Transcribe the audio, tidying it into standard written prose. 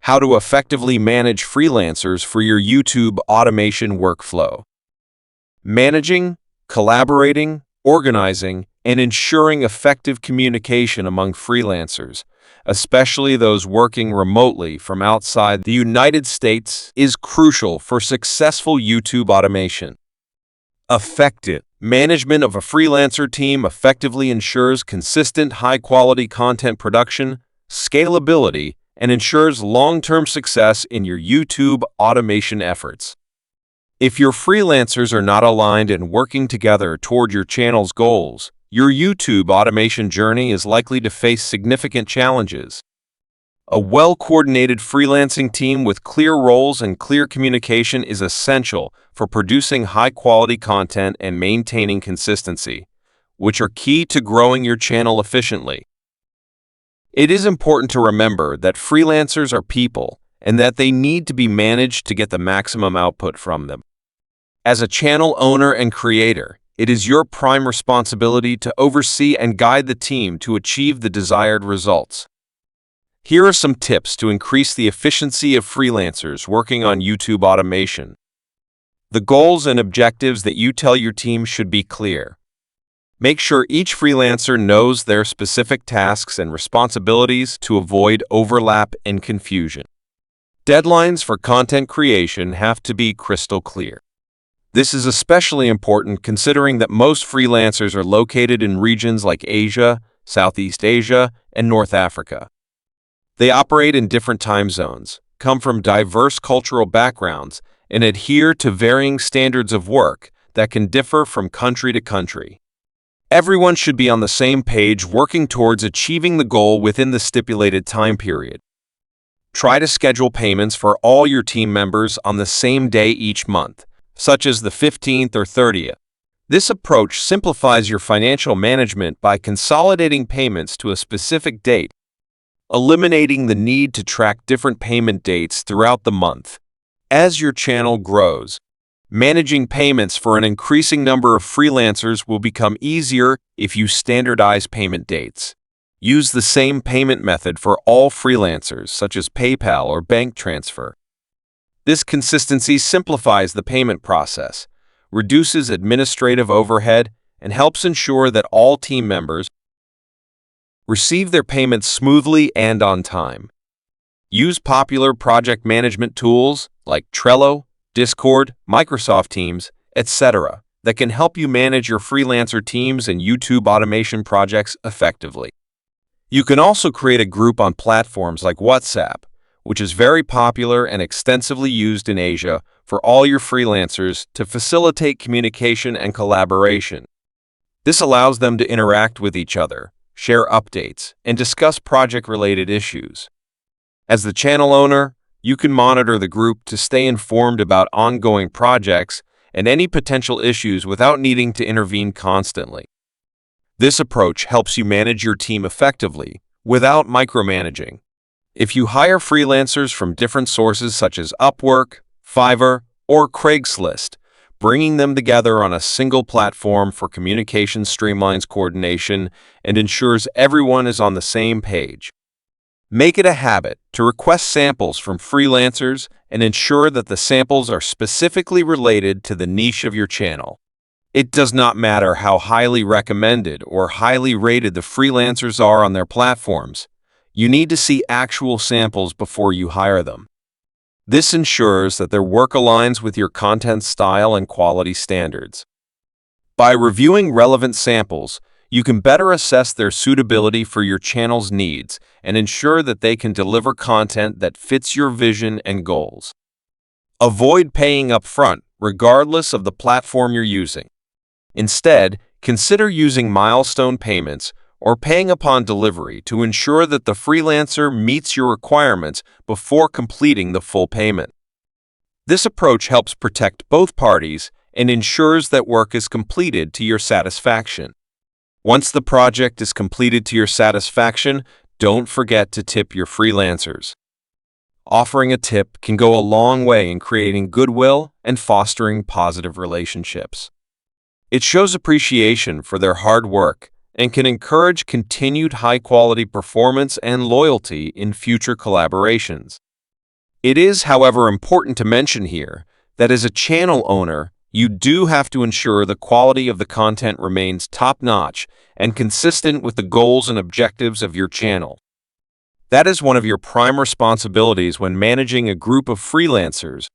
How to effectively manage freelancers for your YouTube automation workflow. Managing, collaborating, organizing, and ensuring effective communication among freelancers, especially those working remotely from outside the United States, is crucial for successful YouTube automation. Effective management of a freelancer team effectively ensures consistent, high-quality content production, scalability, and ensures long-term success in your YouTube automation efforts. If your freelancers are not aligned and working together toward your channel's goals, your YouTube automation journey is likely to face significant challenges. A well-coordinated freelancing team with clear roles and clear communication is essential for producing high-quality content and maintaining consistency, which are key to growing your channel efficiently. It is important to remember that freelancers are people and that they need to be managed to get the maximum output from them. As a channel owner and creator, it is your prime responsibility to oversee and guide the team to achieve the desired results. Here are some tips to increase the efficiency of freelancers working on YouTube automation. The goals and objectives that you tell your team should be clear. Make sure each freelancer knows their specific tasks and responsibilities to avoid overlap and confusion. Deadlines for content creation have to be crystal clear. This is especially important considering that most freelancers are located in regions like Asia, Southeast Asia, and North Africa. They operate in different time zones, come from diverse cultural backgrounds, and adhere to varying standards of work that can differ from country to country. Everyone should be on the same page working towards achieving the goal within the stipulated time period. Try to schedule payments for all your team members on the same day each month, such as the 15th or 30th. This approach simplifies your financial management by consolidating payments to a specific date, eliminating the need to track different payment dates throughout the month. As your channel grows, managing payments for an increasing number of freelancers will become easier if you standardize payment dates. Use the same payment method for all freelancers, such as PayPal or bank transfer. This consistency simplifies the payment process, reduces administrative overhead, and helps ensure that all team members receive their payments smoothly and on time. Use popular project management tools like Trello, Discord, Microsoft Teams, etc. that can help you manage your freelancer teams and YouTube automation projects effectively. You can also create a group on platforms like WhatsApp, which is very popular and extensively used in Asia for all your freelancers to facilitate communication and collaboration. This allows them to interact with each other, share updates, and discuss project-related issues. As the channel owner, you can monitor the group to stay informed about ongoing projects and any potential issues without needing to intervene constantly. This approach helps you manage your team effectively without micromanaging. If you hire freelancers from different sources such as Upwork, Fiverr, or Craigslist, bringing them together on a single platform for communication streamlines coordination and ensures everyone is on the same page. Make it a habit to request samples from freelancers and ensure that the samples are specifically related to the niche of your channel. It does not matter how highly recommended or highly rated the freelancers are on their platforms. You need to see actual samples before you hire them. This ensures that their work aligns with your content style and quality standards. By reviewing relevant samples, you can better assess their suitability for your channel's needs and ensure that they can deliver content that fits your vision and goals. Avoid paying upfront, regardless of the platform you're using. Instead, consider using milestone payments or paying upon delivery to ensure that the freelancer meets your requirements before completing the full payment. This approach helps protect both parties and ensures that work is completed to your satisfaction. Once the project is completed to your satisfaction, don't forget to tip your freelancers. Offering a tip can go a long way in creating goodwill and fostering positive relationships. It shows appreciation for their hard work and can encourage continued high-quality performance and loyalty in future collaborations. It is, however, important to mention here that as a channel owner, you do have to ensure the quality of the content remains top-notch and consistent with the goals and objectives of your channel. That is one of your prime responsibilities when managing a group of freelancers,